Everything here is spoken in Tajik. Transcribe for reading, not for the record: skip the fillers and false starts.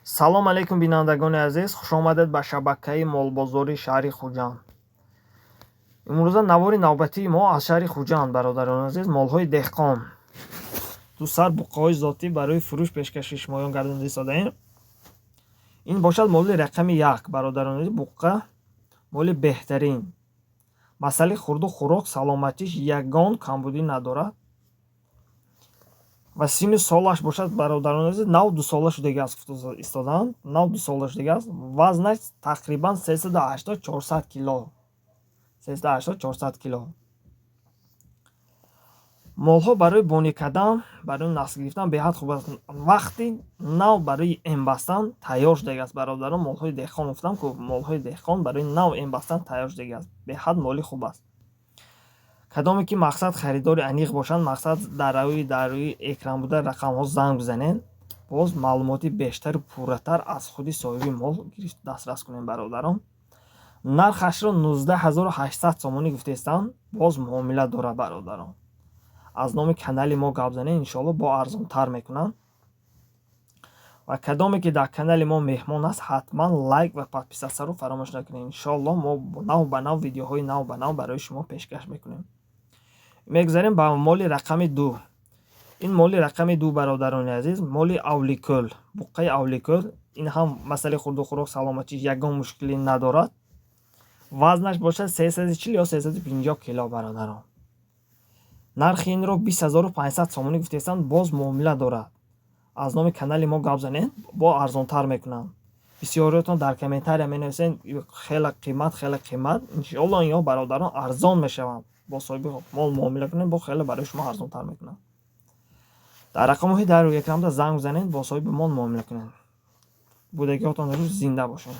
салом алейкум бинандагони азиз, хушомадед ба шабакаи молбозори шаҳри Хуҷанд. имрӯза навори навбатии мо аз шаҳри Хуҷанд, бародарони азиз, молҳои деҳқон. ду сар буққаҳои зотӣ барои фурӯш пешкаши шумоён гардонида истодаем. ин бошад моли рақами 1, бародарони азиз, буққа моли беҳтарин. масъалаи хурду хӯрок саломатиш ягон камбудӣ надорад ва синни солаш бошад, бародарони азиз, 92 сола шудагиаст истодаанд, 92 сола шудагиаст. вазнаш тақрибан 380-400 кило. 380-400 кило. молҳо барои бонӣ кардан, барои насл гирифтан беҳад хуб аст. вақти нав барои эмбастан тайёр шудагиаст, бародарон, молҳои деҳқон гуфтам ки молҳои деҳқон барои нав эмбастан тайёр шудагиаст. беҳад моли хуб аст. кадоме ки мақсад харидори аниқ бошанд, мақсад дар экран буда рақамҳо занг бизанед, боз маълумоти бештару пурратар аз худи соҳиби мол гирифт дастрас кунем, бародарон. нархашро 19800 сомонӣ гуфтестанд, боз муомила дорад, бародарон. аз номи канали мо гап занед, иншоалло бо арзонтар мекунанд. ва кадоме ки дар канали мо меҳмон аст, ҳатман лайк ва подписатсаро фаромӯш накунед. иншоалло мо нав ба нав видеоҳои нав ба нав барои шумо пешкаш мекунем. мегузарем ба моли рақами 2. ин моли рақами 2, бародарони азиз, моли авликӯл, буққаи авликӯл. ин ҳам масъалаи хурду хӯрок саломатиш ягон мушкилӣ надорад. вазнаш бошад 340 ё 350 кило, бародарон. нархи инро 20500 сомонӣ гуфтестанд, боз муомила дорад. аз номи канали мо гап занед, бо арзонтар мекунанд. бисёриётон дар комментария менависед хеле қимат. иншоалло инҳо, бародарон, арзон мешаванд. бо соҳиби мол муомила кунед, бо хеле барои шумо арзонтар мекунанд. дар рақамҳои дар рӯи экран занг занед, бо соҳиби мол муомила кунед. будагиҳотон рӯз зинда бошед.